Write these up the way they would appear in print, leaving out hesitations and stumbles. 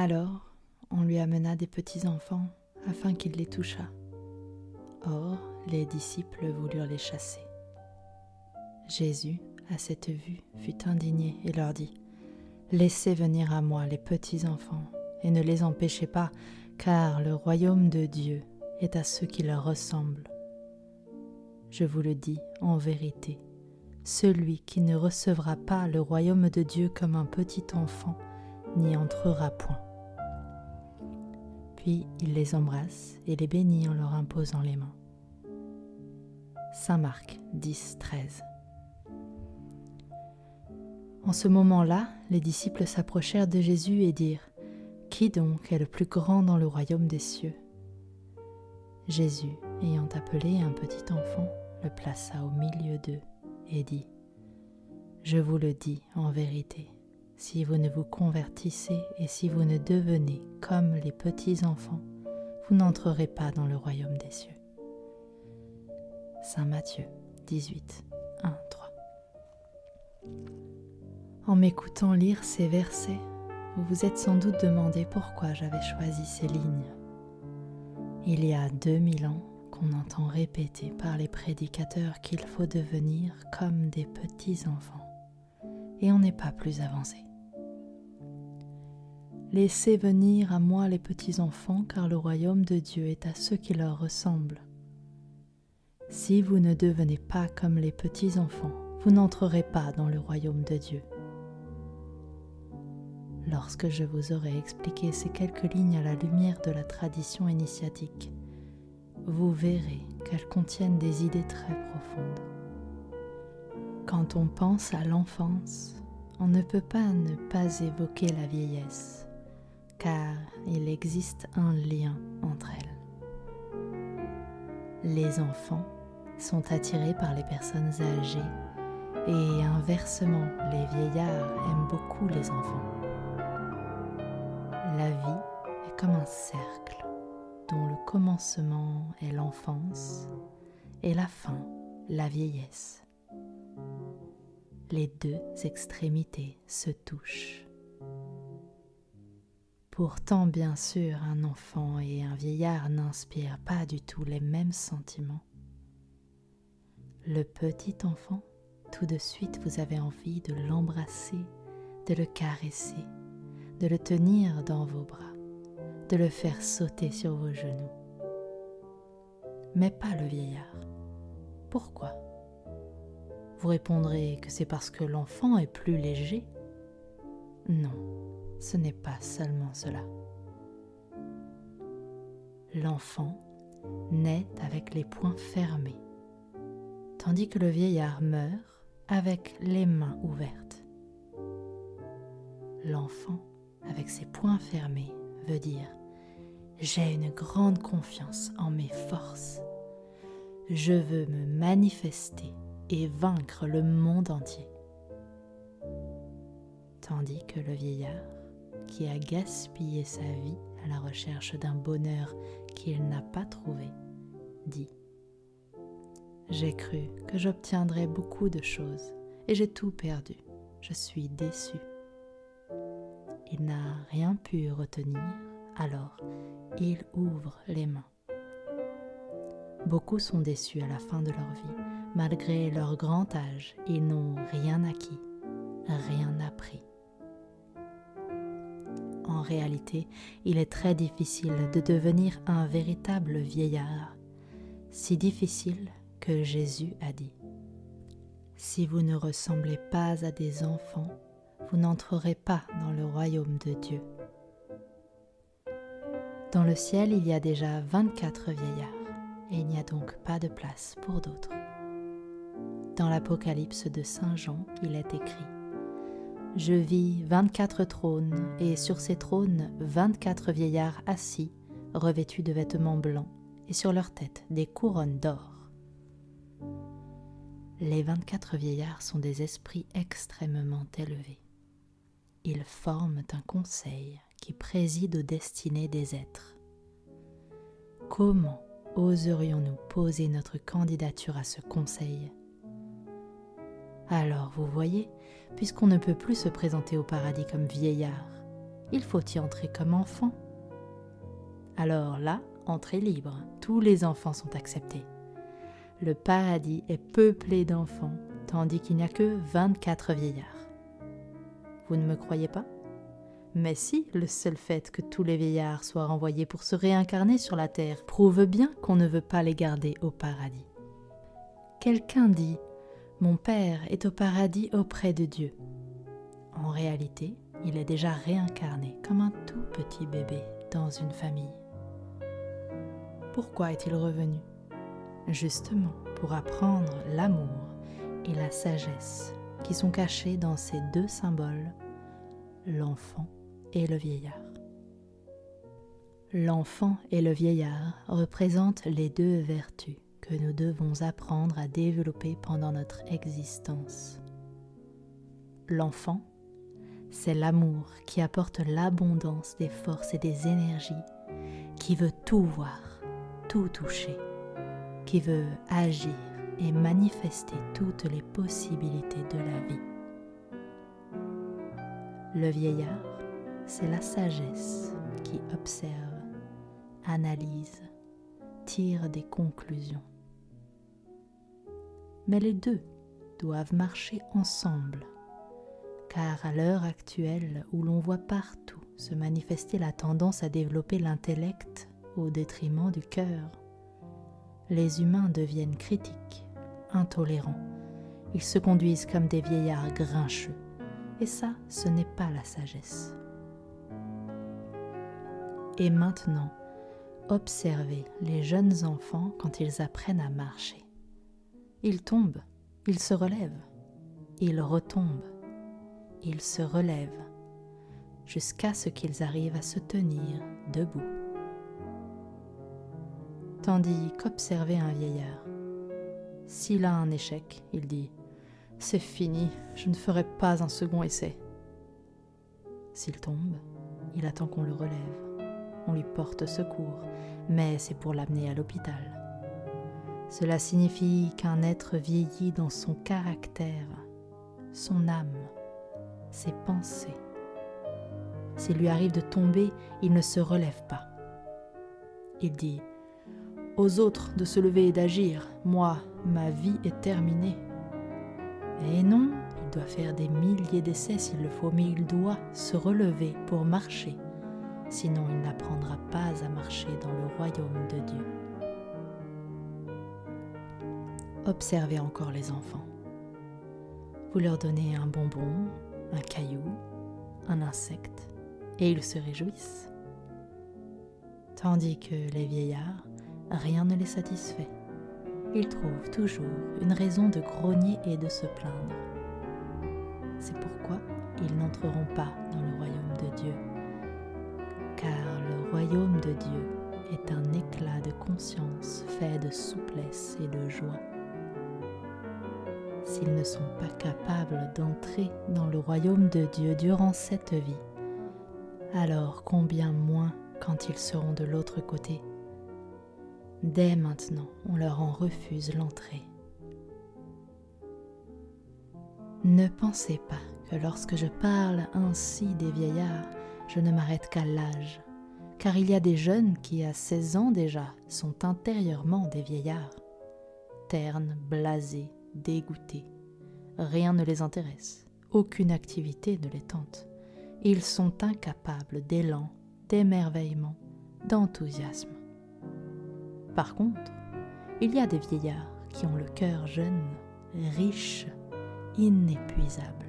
Alors, on lui amena des petits-enfants afin qu'il les touchât. Or, les disciples voulurent les chasser. Jésus, à cette vue, fut indigné et leur dit : « Laissez venir à moi les petits-enfants, et ne les empêchez pas, car le royaume de Dieu est à ceux qui leur ressemblent. Je vous le dis en vérité, celui qui ne recevra pas le royaume de Dieu comme un petit enfant n'y entrera point. » Puis il les embrasse et les bénit en leur imposant les mains. Saint Marc 10, 13. En ce moment-là, les disciples s'approchèrent de Jésus et dirent : « Qui donc est le plus grand dans le royaume des cieux ? » Jésus, ayant appelé un petit enfant, le plaça au milieu d'eux et dit : « Je vous le dis en vérité, si vous ne vous convertissez et si vous ne devenez comme les petits enfants, vous n'entrerez pas dans le royaume des cieux. » Saint Matthieu 18, 1, 3. En m'écoutant lire ces versets, vous vous êtes sans doute demandé pourquoi j'avais choisi ces lignes. Il y a 2000 ans qu'on entend répéter par les prédicateurs qu'il faut devenir comme des petits-enfants, et on n'est pas plus avancé. Laissez venir à moi les petits-enfants, car le royaume de Dieu est à ceux qui leur ressemblent. Si vous ne devenez pas comme les petits-enfants, vous n'entrerez pas dans le royaume de Dieu. Lorsque je vous aurai expliqué ces quelques lignes à la lumière de la tradition initiatique, vous verrez qu'elles contiennent des idées très profondes. Quand on pense à l'enfance, on ne peut pas ne pas évoquer la vieillesse, car il existe un lien entre elles. Les enfants sont attirés par les personnes âgées et inversement, les vieillards aiment beaucoup les enfants. La vie est comme un cercle dont le commencement est l'enfance et la fin, la vieillesse. Les deux extrémités se touchent. Pourtant, bien sûr, un enfant et un vieillard n'inspirent pas du tout les mêmes sentiments. Le petit enfant, tout de suite, vous avez envie de l'embrasser, de le caresser, de le tenir dans vos bras, de le faire sauter sur vos genoux. Mais pas le vieillard. Pourquoi ? Vous répondrez que c'est parce que l'enfant est plus léger. Non, ce n'est pas seulement cela. L'enfant naît avec les poings fermés, tandis que le vieillard meurt avec les mains ouvertes. L'enfant, avec ses poings fermés, veut dire « J'ai une grande confiance en mes forces. Je veux me manifester et vaincre le monde entier. » Tandis que le vieillard, qui a gaspillé sa vie à la recherche d'un bonheur qu'il n'a pas trouvé, dit « J'ai cru que j'obtiendrais beaucoup de choses et j'ai tout perdu. Je suis déçu. » Il n'a rien pu retenir, alors il ouvre les mains. Beaucoup sont déçus à la fin de leur vie. Malgré leur grand âge, ils n'ont rien acquis, rien appris. En réalité, il est très difficile de devenir un véritable vieillard, si difficile que Jésus a dit : « Si vous ne ressemblez pas à des enfants, vous n'entrerez pas dans le royaume de Dieu. » Dans le ciel, il y a déjà 24 vieillards, et il n'y a donc pas de place pour d'autres. Dans l'Apocalypse de Saint Jean, il est écrit : « Je vis 24 trônes, et sur ces trônes 24 vieillards assis, revêtus de vêtements blancs, et sur leurs têtes des couronnes d'or. » Les 24 vieillards sont des esprits extrêmement élevés. Ils forment un conseil qui préside aux destinées des êtres. Comment oserions-nous poser notre candidature à ce conseil ? Alors, vous voyez, puisqu'on ne peut plus se présenter au paradis comme vieillard, il faut y entrer comme enfant. Alors là, entrée libre, tous les enfants sont acceptés. Le paradis est peuplé d'enfants, tandis qu'il n'y a que 24 vieillards. Vous ne me croyez pas ? Mais si, le seul fait que tous les vieillards soient renvoyés pour se réincarner sur la terre prouve bien qu'on ne veut pas les garder au paradis. Quelqu'un dit « Mon père est au paradis auprès de Dieu ». En réalité, il est déjà réincarné comme un tout petit bébé dans une famille. Pourquoi est-il revenu ? Justement pour apprendre l'amour et la sagesse qui sont cachés dans ces deux symboles, l'enfant et le vieillard. L'enfant et le vieillard représentent les deux vertus que nous devons apprendre à développer pendant notre existence. L'enfant, c'est l'amour qui apporte l'abondance des forces et des énergies, qui veut tout voir, tout toucher, qui veut agir et manifester toutes les possibilités de la vie. Le vieillard, c'est la sagesse qui observe, analyse, tire des conclusions. Mais les deux doivent marcher ensemble, car à l'heure actuelle où l'on voit partout se manifester la tendance à développer l'intellect au détriment du cœur, les humains deviennent critiques, intolérants. Ils se conduisent comme des vieillards grincheux. Et ça, ce n'est pas la sagesse. Et maintenant, observez les jeunes enfants quand ils apprennent à marcher. Ils tombent, ils se relèvent, ils retombent, ils se relèvent, jusqu'à ce qu'ils arrivent à se tenir debout. Tandis qu'observez un vieillard. S'il a un échec, il dit « C'est fini, je ne ferai pas un second essai ». S'il tombe, il attend qu'on le relève. On lui porte secours, mais c'est pour l'amener à l'hôpital. Cela signifie qu'un être vieillit dans son caractère, son âme, ses pensées. S'il lui arrive de tomber, il ne se relève pas. Il dit « Aux autres de se lever et d'agir, moi, ma vie est terminée ». Et non, il doit faire des milliers d'essais s'il le faut, mais il doit se relever pour marcher. Sinon, il n'apprendra pas à marcher dans le royaume de Dieu. Observez encore les enfants. Vous leur donnez un bonbon, un caillou, un insecte, et ils se réjouissent. Tandis que les vieillards, rien ne les satisfait. Ils trouvent toujours une raison de grogner et de se plaindre. C'est pourquoi ils n'entreront pas dans le royaume de Dieu. Car le royaume de Dieu est un éclat de conscience fait de souplesse et de joie. S'ils ne sont pas capables d'entrer dans le royaume de Dieu durant cette vie, alors combien moins quand ils seront de l'autre côté. Dès maintenant, on leur en refuse l'entrée. Ne pensez pas que lorsque je parle ainsi des vieillards, je ne m'arrête qu'à l'âge, car il y a des jeunes qui, à 16 ans déjà, sont intérieurement des vieillards. Ternes, blasés, dégoûtés. Rien ne les intéresse, aucune activité ne les tente. Ils sont incapables d'élan, d'émerveillement, d'enthousiasme. Par contre, il y a des vieillards qui ont le cœur jeune, riche, inépuisable.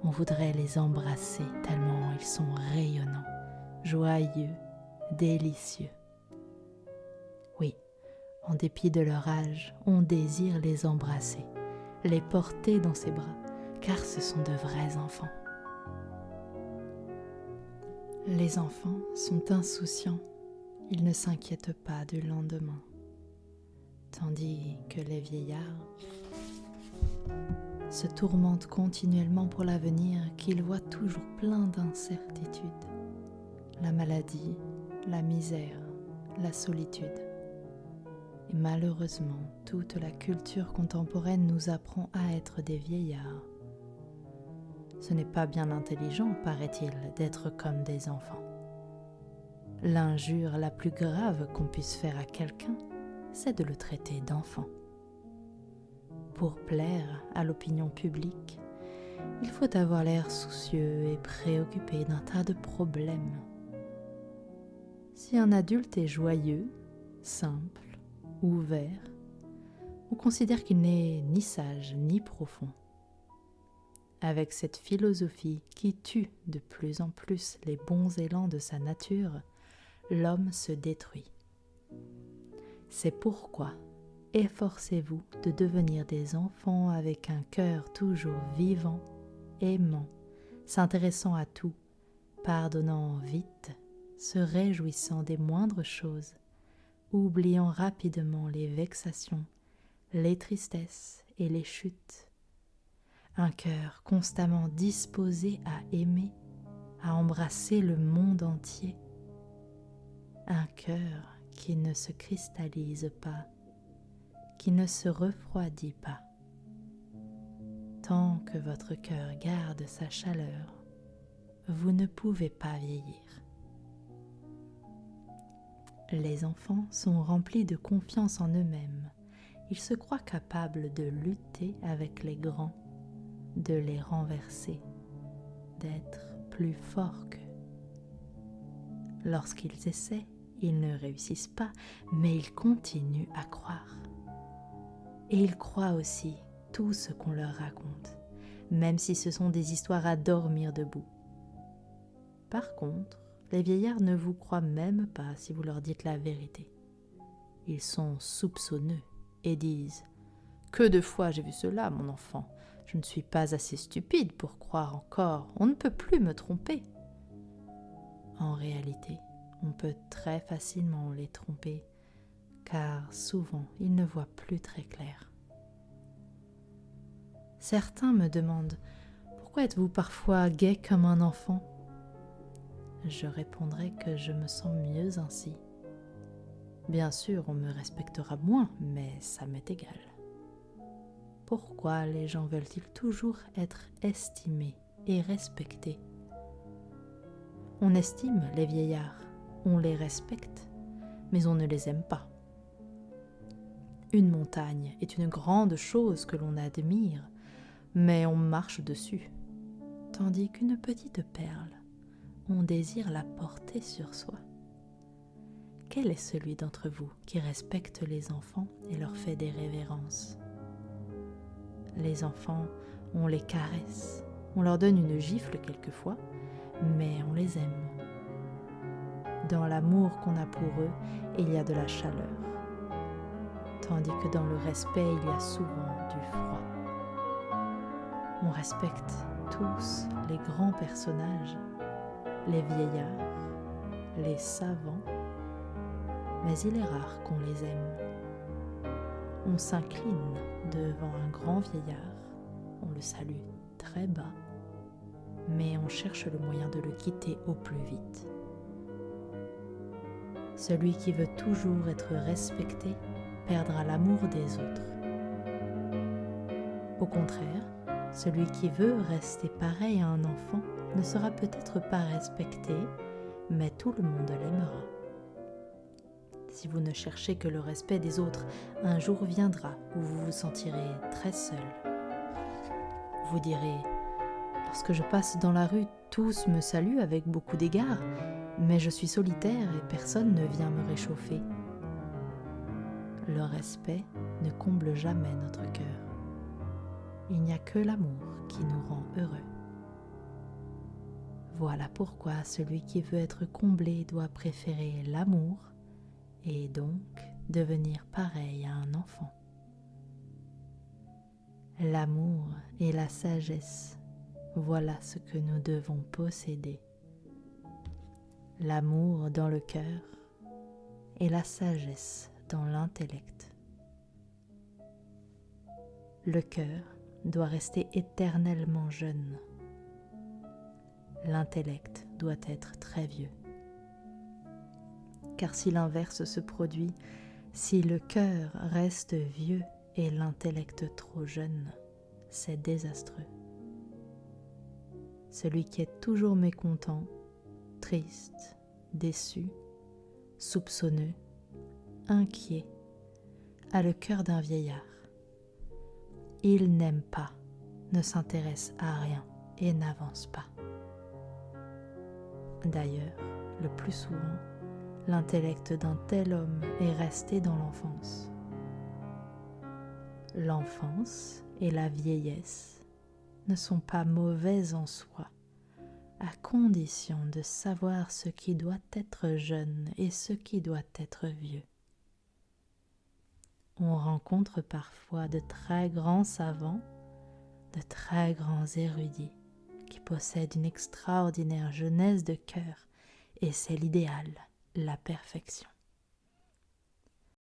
On voudrait les embrasser tellement ils sont rayonnants, joyeux, délicieux. Oui, en dépit de leur âge, on désire les embrasser, les porter dans ses bras, car ce sont de vrais enfants. Les enfants sont insouciants, ils ne s'inquiètent pas du lendemain, tandis que les vieillards se tourmentent continuellement pour l'avenir qu'ils voient toujours plein d'incertitudes. La maladie, la misère, la solitude. Et malheureusement, toute la culture contemporaine nous apprend à être des vieillards. Ce n'est pas bien intelligent, paraît-il, d'être comme des enfants. L'injure la plus grave qu'on puisse faire à quelqu'un, c'est de le traiter d'enfant. Pour plaire à l'opinion publique, il faut avoir l'air soucieux et préoccupé d'un tas de problèmes. Si un adulte est joyeux, simple, ouvert, on considère qu'il n'est ni sage ni profond. Avec cette philosophie qui tue de plus en plus les bons élans de sa nature, l'homme se détruit. C'est pourquoi efforcez-vous de devenir des enfants avec un cœur toujours vivant, aimant, s'intéressant à tout, pardonnant vite, se réjouissant des moindres choses, oubliant rapidement les vexations, les tristesses et les chutes. Un cœur constamment disposé à aimer, à embrasser le monde entier. Un cœur qui ne se cristallise pas, qui ne se refroidit pas. Tant que votre cœur garde sa chaleur, vous ne pouvez pas vieillir. Les enfants sont remplis de confiance en eux-mêmes. Ils se croient capables de lutter avec les grands, de les renverser, d'être plus forts qu'eux. Lorsqu'ils essaient, ils ne réussissent pas, mais ils continuent à croire. Et ils croient aussi tout ce qu'on leur raconte, même si ce sont des histoires à dormir debout. Par contre, les vieillards ne vous croient même pas si vous leur dites la vérité. Ils sont soupçonneux et disent « Que de fois j'ai vu cela, mon enfant. Je ne suis pas assez stupide pour croire encore. On ne peut plus me tromper. » En réalité, on peut très facilement les tromper, car souvent ils ne voient plus très clair. Certains me demandent « Pourquoi êtes-vous parfois gai comme un enfant ?» Je répondrai que je me sens mieux ainsi. Bien sûr, on me respectera moins, mais ça m'est égal. Pourquoi les gens veulent-ils toujours être estimés et respectés ? On estime les vieillards, on les respecte, mais on ne les aime pas. Une montagne est une grande chose que l'on admire, mais on marche dessus, tandis qu'une petite perle, on désire la porter sur soi. Quel est celui d'entre vous qui respecte les enfants et leur fait des révérences ? Les enfants, on les caresse, on leur donne une gifle quelquefois, mais on les aime. Dans l'amour qu'on a pour eux, il y a de la chaleur, tandis que dans le respect, il y a souvent du froid. On respecte tous les grands personnages, les vieillards, les savants, mais il est rare qu'on les aime. On s'incline devant un grand vieillard, on le salue très bas, mais on cherche le moyen de le quitter au plus vite. Celui qui veut toujours être respecté perdra l'amour des autres. Au contraire, celui qui veut rester pareil à un enfant ne sera peut-être pas respecté, mais tout le monde l'aimera. Si vous ne cherchez que le respect des autres, un jour viendra où vous vous sentirez très seul. Vous direz « Lorsque je passe dans la rue, tous me saluent avec beaucoup d'égards, mais je suis solitaire et personne ne vient me réchauffer. » Le respect ne comble jamais notre cœur. Il n'y a que l'amour qui nous rend heureux. Voilà pourquoi celui qui veut être comblé doit préférer l'amour et donc devenir pareil à un enfant. L'amour et la sagesse, voilà ce que nous devons posséder. L'amour dans le cœur et la sagesse dans l'intellect. Le cœur doit rester éternellement jeune. L'intellect doit être très vieux. Car si l'inverse se produit, si le cœur reste vieux et l'intellect trop jeune, c'est désastreux. celui qui est toujours mécontent, triste, déçu, soupçonneux, inquiet, a le cœur d'un vieillard. Il n'aime pas, ne s'intéresse à rien et n'avance pas. D'ailleurs, le plus souvent, l'intellect d'un tel homme est resté dans l'enfance. L'enfance et la vieillesse ne sont pas mauvaises en soi, à condition de savoir ce qui doit être jeune et ce qui doit être vieux. On rencontre parfois de très grands savants, de très grands érudits, qui possèdent une extraordinaire jeunesse de cœur, et c'est l'idéal, la perfection.